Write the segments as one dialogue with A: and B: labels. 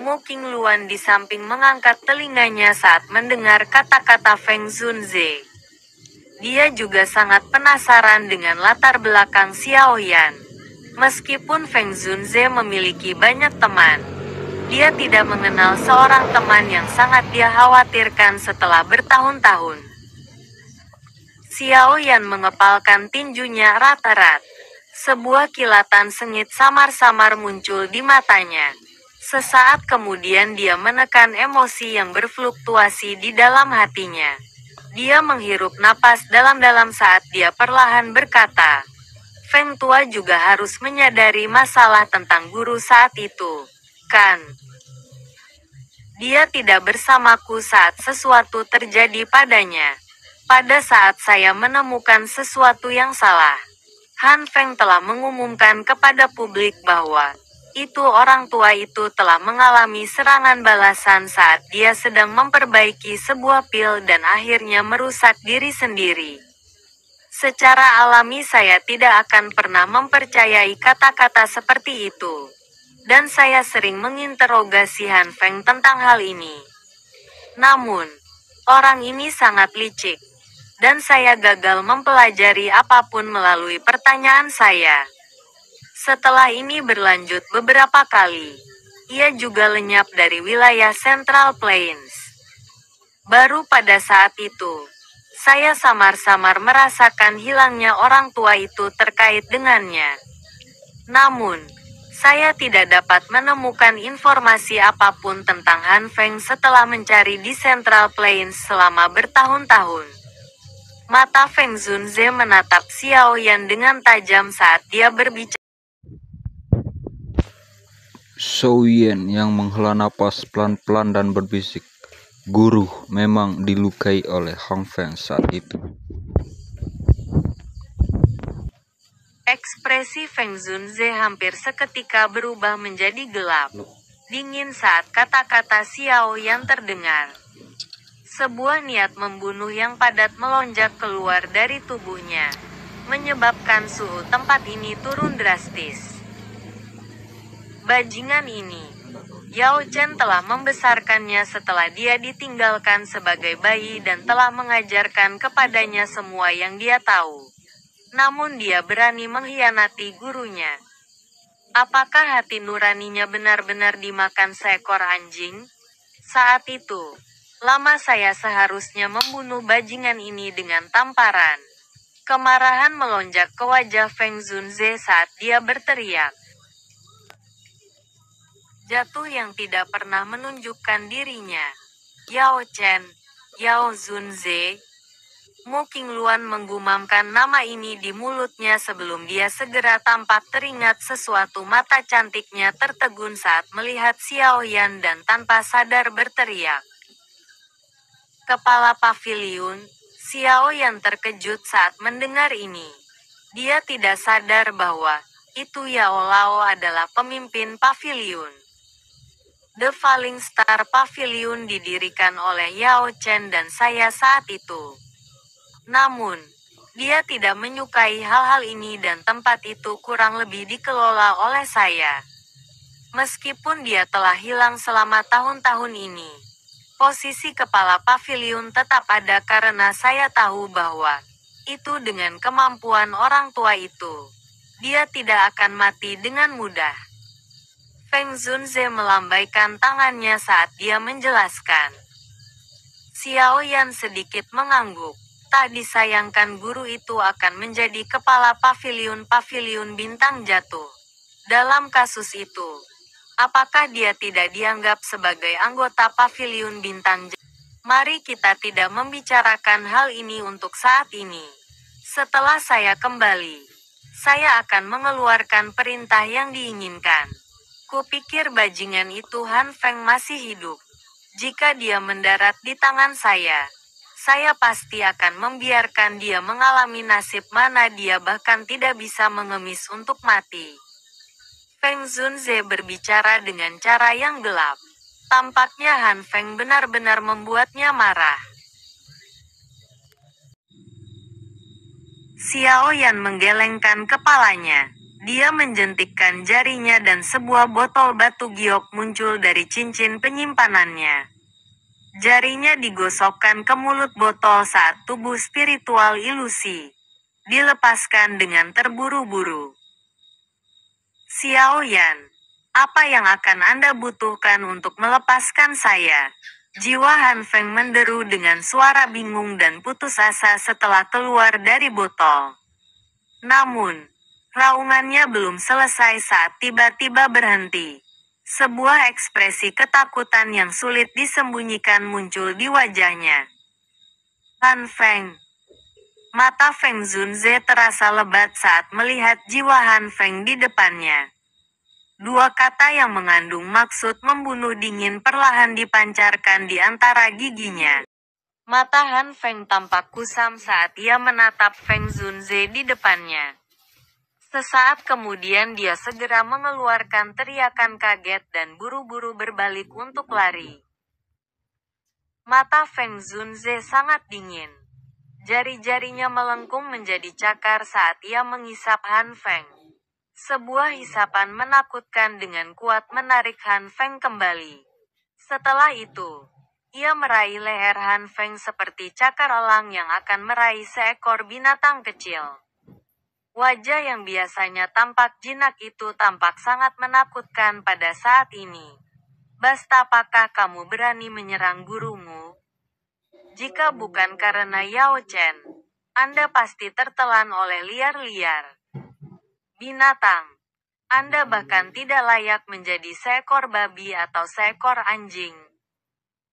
A: Mu Qingluan di samping mengangkat telinganya saat mendengar kata-kata Feng Zunze. Dia juga sangat penasaran dengan latar belakang Xiaoyan. Meskipun Feng Zunze memiliki banyak teman, dia tidak mengenal seorang teman yang sangat dia khawatirkan setelah bertahun-tahun. Xiaoyan mengepalkan tinjunya rata-rata. Sebuah kilatan sengit samar-samar muncul di matanya. Sesaat kemudian dia menekan emosi yang berfluktuasi di dalam hatinya. Dia menghirup napas dalam-dalam saat dia perlahan berkata, Feng Tua juga harus menyadari masalah tentang guru saat itu, kan? Dia tidak bersamaku saat sesuatu terjadi padanya. Pada saat saya menemukan sesuatu yang salah, Han Feng telah mengumumkan kepada publik bahwa orang tua itu telah mengalami serangan balasan saat dia sedang memperbaiki sebuah pil dan akhirnya merusak diri sendiri. Secara alami saya tidak akan pernah mempercayai kata-kata seperti itu. Dan saya sering menginterogasi Han Feng tentang hal ini. Namun, orang ini sangat licik. Dan saya gagal mempelajari apapun melalui pertanyaan saya. Setelah ini berlanjut beberapa kali, ia juga lenyap dari wilayah Central Plains. Baru pada saat itu, saya samar-samar merasakan hilangnya orang tua itu terkait dengannya. Namun, saya tidak dapat menemukan informasi apapun tentang Han Feng setelah mencari di Central Plains selama bertahun-tahun. Mata Feng Zunze menatap Xiaoyan dengan tajam saat dia berbicara.
B: Xiaoyan yang menghela napas pelan-pelan dan berbisik, "Guru memang dilukai oleh Han Feng saat itu."
A: Ekspresi Feng Zunze hampir seketika berubah menjadi gelap, dingin saat kata-kata Xiaoyan terdengar. Sebuah niat membunuh yang padat melonjak keluar dari tubuhnya, menyebabkan suhu tempat ini turun drastis. Bajingan ini, Yao Chen telah membesarkannya setelah dia ditinggalkan sebagai bayi dan telah mengajarkan kepadanya semua yang dia tahu. Namun dia berani mengkhianati gurunya. Apakah hati nuraninya benar-benar dimakan seekor anjing? Saat itu, lama saya seharusnya membunuh bajingan ini dengan tamparan. Kemarahan melonjak ke wajah Feng Zunze saat dia berteriak. Jatuh yang tidak pernah menunjukkan dirinya. Yao Chen, Yao Zunze. Mu Qingluan menggumamkan nama ini di mulutnya sebelum dia segera tampak teringat sesuatu. Mata cantiknya tertegun saat melihat Xiaoyan dan tanpa sadar berteriak. Kepala paviliun, Xiaoyan terkejut saat mendengar ini. Dia tidak sadar bahwa itu Yao Lao adalah pemimpin paviliun. The Falling Star Pavilion didirikan oleh Yao Chen dan saya saat itu. Namun, dia tidak menyukai hal-hal ini dan tempat itu kurang lebih dikelola oleh saya. Meskipun dia telah hilang selama tahun-tahun ini, posisi kepala paviliun tetap ada karena saya tahu bahwa itu dengan kemampuan orang tua itu, dia tidak akan mati dengan mudah. Feng Zunze melambaikan tangannya saat dia menjelaskan. Xiaoyan sedikit mengangguk. Tak disayangkan guru itu akan menjadi kepala paviliun bintang jatuh. Dalam kasus itu, apakah dia tidak dianggap sebagai anggota paviliun bintang jatuh? Mari kita tidak membicarakan hal ini untuk saat ini. Setelah saya kembali, saya akan mengeluarkan perintah yang diinginkan. Kupikir bajingan itu Han Feng masih hidup. Jika dia mendarat di tangan saya pasti akan membiarkan dia mengalami nasib mana dia bahkan tidak bisa mengemis untuk mati. Feng Zunze berbicara dengan cara yang gelap. Tampaknya Han Feng benar-benar membuatnya marah. Xiaoyan menggelengkan kepalanya. Dia menjentikkan jarinya dan sebuah botol batu giok muncul dari cincin penyimpanannya. Jarinya digosokkan ke mulut botol saat tubuh spiritual ilusi dilepaskan dengan terburu-buru. Xiao Yan, apa yang akan Anda butuhkan untuk melepaskan saya? Jiwa Han Feng menderu dengan suara bingung dan putus asa setelah keluar dari botol. Namun, raungannya belum selesai saat tiba-tiba berhenti. Sebuah ekspresi ketakutan yang sulit disembunyikan muncul di wajahnya. Han Feng. Mata Feng Zunze terasa lebat saat melihat jiwa Han Feng di depannya. Dua kata yang mengandung maksud membunuh dingin perlahan dipancarkan di antara giginya. Mata Han Feng tampak kusam saat ia menatap Feng Zunze di depannya. Sesaat kemudian dia segera mengeluarkan teriakan kaget dan buru-buru berbalik untuk lari. Mata Feng Zunze sangat dingin. Jari-jarinya melengkung menjadi cakar saat ia mengisap Han Feng. Sebuah hisapan menakutkan dengan kuat menarik Han Feng kembali. Setelah itu, ia meraih leher Han Feng seperti cakar elang yang akan meraih seekor binatang kecil. Wajah yang biasanya tampak jinak itu tampak sangat menakutkan pada saat ini. Basta, apakah kamu berani menyerang gurumu? Jika bukan karena Yao Chen, Anda pasti tertelan oleh liar-liar. Binatang. Anda bahkan tidak layak menjadi seekor babi atau seekor anjing.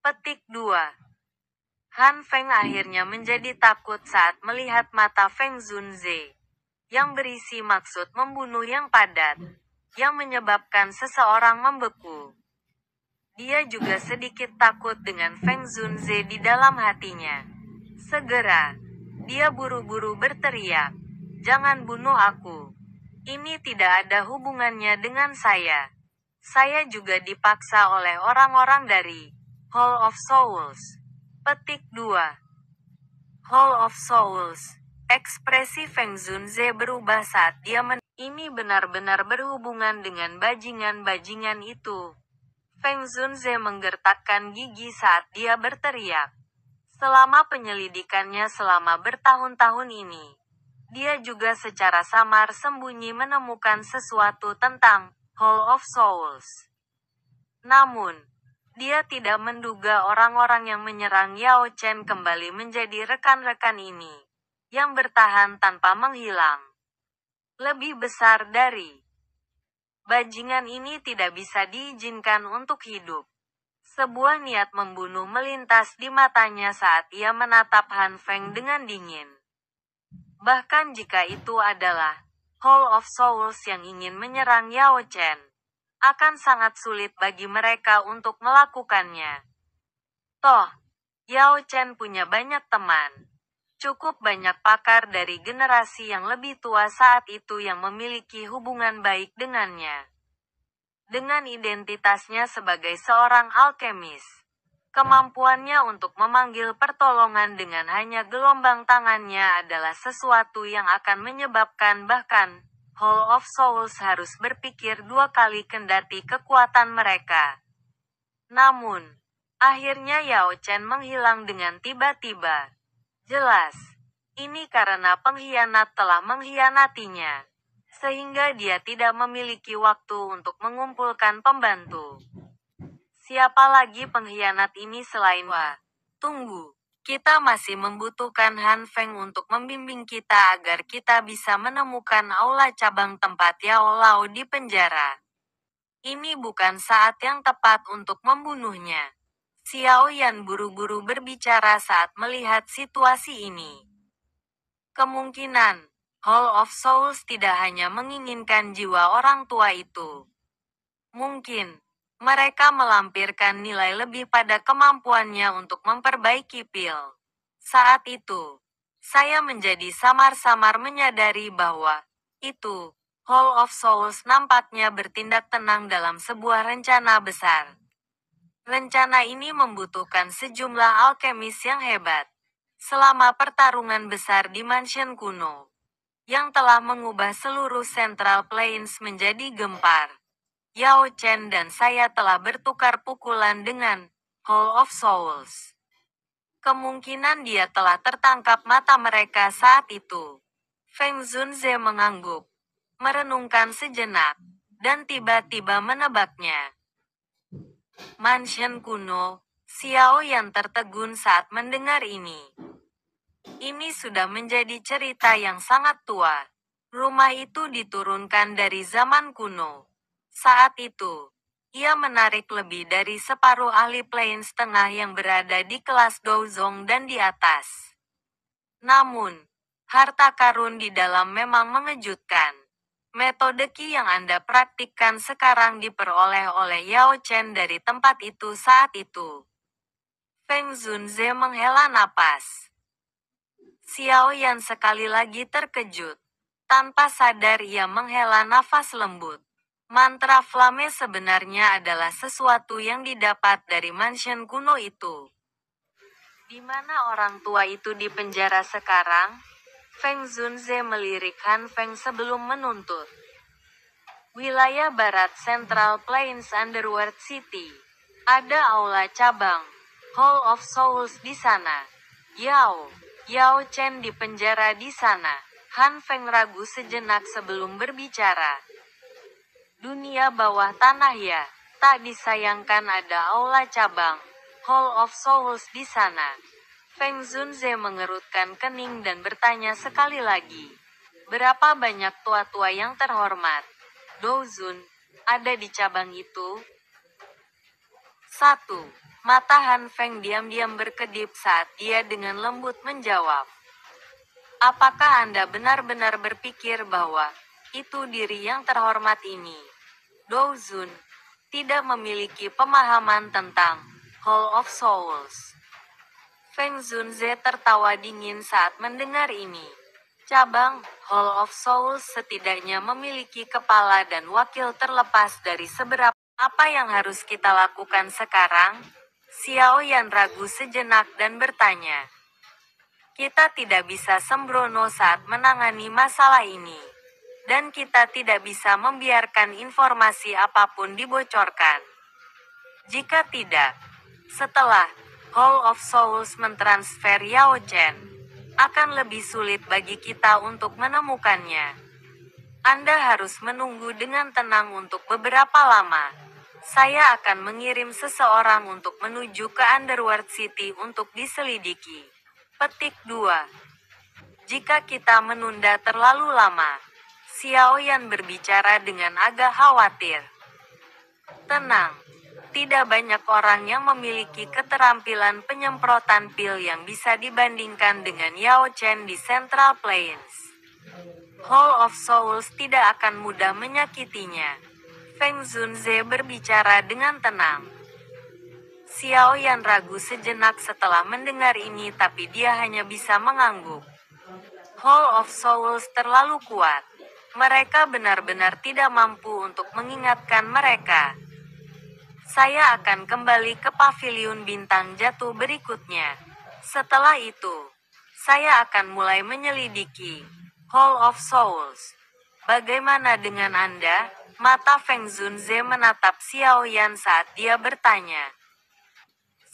A: Petik 2. Han Feng akhirnya menjadi takut saat melihat mata Feng Zunze, yang berisi maksud membunuh yang padat, yang menyebabkan seseorang membeku. Dia juga sedikit takut dengan Feng Zunze di dalam hatinya. Segera, dia buru-buru berteriak, "Jangan bunuh aku. Ini tidak ada hubungannya dengan saya. Saya juga dipaksa oleh orang-orang dari Hall of Souls." Petik 2. Hall of Souls. Ekspresi Feng Zunze berubah saat dia ini benar-benar berhubungan dengan bajingan-bajingan itu. Feng Zunze menggertakkan gigi saat dia berteriak. Selama penyelidikannya selama bertahun-tahun ini, dia juga secara samar sembunyi menemukan sesuatu tentang Hall of Souls. Namun, dia tidak menduga orang-orang yang menyerang Yao Chen kembali menjadi rekan-rekan ini, yang bertahan tanpa menghilang. Lebih besar dari bajingan ini tidak bisa diizinkan untuk hidup. Sebuah niat membunuh melintas di matanya saat ia menatap Han Feng dengan dingin. Bahkan jika itu adalah Hall of Souls yang ingin menyerang Yao Chen, akan sangat sulit bagi mereka untuk melakukannya. Toh, Yao Chen punya banyak teman. Cukup banyak pakar dari generasi yang lebih tua saat itu yang memiliki hubungan baik dengannya. Dengan identitasnya sebagai seorang alkemis, kemampuannya untuk memanggil pertolongan dengan hanya gelombang tangannya adalah sesuatu yang akan menyebabkan bahkan Hall of Souls harus berpikir dua kali kendati kekuatan mereka. Namun, akhirnya Yao Chen menghilang dengan tiba-tiba. Jelas, ini karena pengkhianat telah mengkhianatinya, sehingga dia tidak memiliki waktu untuk mengumpulkan pembantu. Siapa lagi pengkhianat ini selain Wah? Tunggu, kita masih membutuhkan Han Feng untuk membimbing kita agar kita bisa menemukan aula cabang tempat Yao Lao di penjara. Ini bukan saat yang tepat untuk membunuhnya. Xiao Yan buru-buru berbicara saat melihat situasi ini. Kemungkinan Hall of Souls tidak hanya menginginkan jiwa orang tua itu. Mungkin mereka melampirkan nilai lebih pada kemampuannya untuk memperbaiki pil. Saat itu, saya menjadi samar-samar menyadari bahwa itu Hall of Souls nampaknya bertindak tenang dalam sebuah rencana besar. Rencana ini membutuhkan sejumlah alkemis yang hebat. Selama pertarungan besar di mansion kuno, yang telah mengubah seluruh Central Plains menjadi gempar. Yao Chen dan saya telah bertukar pukulan dengan Hall of Souls. Kemungkinan dia telah tertangkap mata mereka saat itu. Feng Zunze mengangguk, merenungkan sejenak, dan tiba-tiba menebaknya. Mansion kuno, Xiao yang tertegun saat mendengar ini. Ini sudah menjadi cerita yang sangat tua. Rumah itu diturunkan dari zaman kuno. Saat itu, ia menarik lebih dari separuh ahli Plains Tengah yang berada di kelas Douzong dan di atas. Namun, harta karun di dalam memang mengejutkan. Metode Qi yang Anda praktikkan sekarang diperoleh oleh Yao Chen dari tempat itu saat itu. Feng Zunze menghela napas. Xiao Yan sekali lagi terkejut. Tanpa sadar ia menghela nafas lembut. Mantra Flame sebenarnya adalah sesuatu yang didapat dari mansion kuno itu. Di mana orang tua itu dipenjara sekarang? Feng Zunze melirik Han Feng sebelum menuntut. Wilayah Barat Central Plains Underworld City. Ada aula cabang, Hall of Souls di sana. Yao Chen dipenjara di sana. Han Feng ragu sejenak sebelum berbicara. Dunia bawah tanah ya, tak disayangkan ada aula cabang, Hall of Souls di sana. Feng Zunze mengerutkan kening dan bertanya sekali lagi. Berapa banyak tua-tua yang terhormat Douzun ada di cabang itu? 1. Mata Han Feng diam-diam berkedip saat dia dengan lembut menjawab. Apakah Anda benar-benar berpikir bahwa itu diri yang terhormat ini, Douzun, tidak memiliki pemahaman tentang Hall of Souls? Feng Zunze tertawa dingin saat mendengar ini. Cabang Hall of Souls setidaknya memiliki kepala dan wakil terlepas dari seberapa. Apa yang harus kita lakukan sekarang? Xiao Yan ragu sejenak dan bertanya. Kita tidak bisa sembrono saat menangani masalah ini. Dan kita tidak bisa membiarkan informasi apapun dibocorkan. Jika tidak, setelah Hall of Souls mentransfer Yao Chen, akan lebih sulit bagi kita untuk menemukannya. Anda harus menunggu dengan tenang untuk beberapa lama. Saya akan mengirim seseorang untuk menuju ke Underworld City untuk diselidiki. Petik 2. Jika kita menunda terlalu lama, Xiao Yan berbicara dengan agak khawatir. Tenang. Tidak banyak orang yang memiliki keterampilan penyemprotan pil yang bisa dibandingkan dengan Yao Chen di Central Plains. Hall of Souls tidak akan mudah menyakitinya. Feng Zunze berbicara dengan tenang. Xiao Yan ragu sejenak setelah mendengar ini tapi dia hanya bisa mengangguk. Hall of Souls terlalu kuat. Mereka benar-benar tidak mampu untuk mengingatkan mereka. Saya akan kembali ke paviliun bintang jatuh berikutnya. Setelah itu, saya akan mulai menyelidiki Hall of Souls. Bagaimana dengan Anda? Mata Feng Zunze menatap Xiao Yan saat dia bertanya.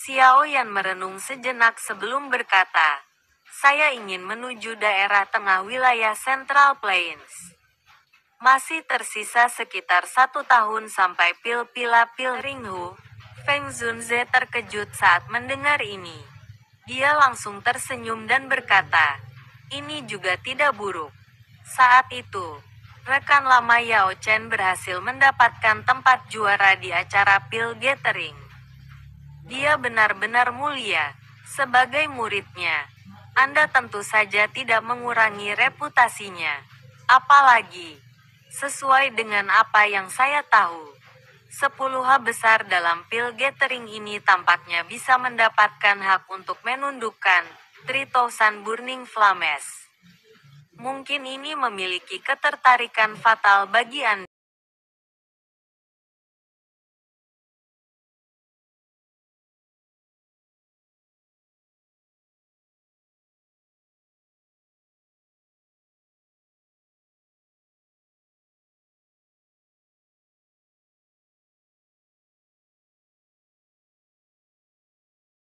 A: Xiao Yan merenung sejenak sebelum berkata, saya ingin menuju daerah tengah wilayah Central Plains. Masih tersisa sekitar 1 tahun sampai pil-pila pil Ringhu. Feng Zunze terkejut saat mendengar ini. Dia langsung tersenyum dan berkata, ini juga tidak buruk. Saat itu, rekan lama Yao Chen berhasil mendapatkan tempat juara di acara pil gathering. Dia benar-benar mulia. Sebagai muridnya, Anda tentu saja tidak mengurangi reputasinya. Apalagi, sesuai dengan apa yang saya tahu, 10H besar dalam pil gathering ini tampaknya bisa mendapatkan hak untuk menundukkan 3000 Burning Flames. Mungkin ini memiliki ketertarikan fatal bagi Anda.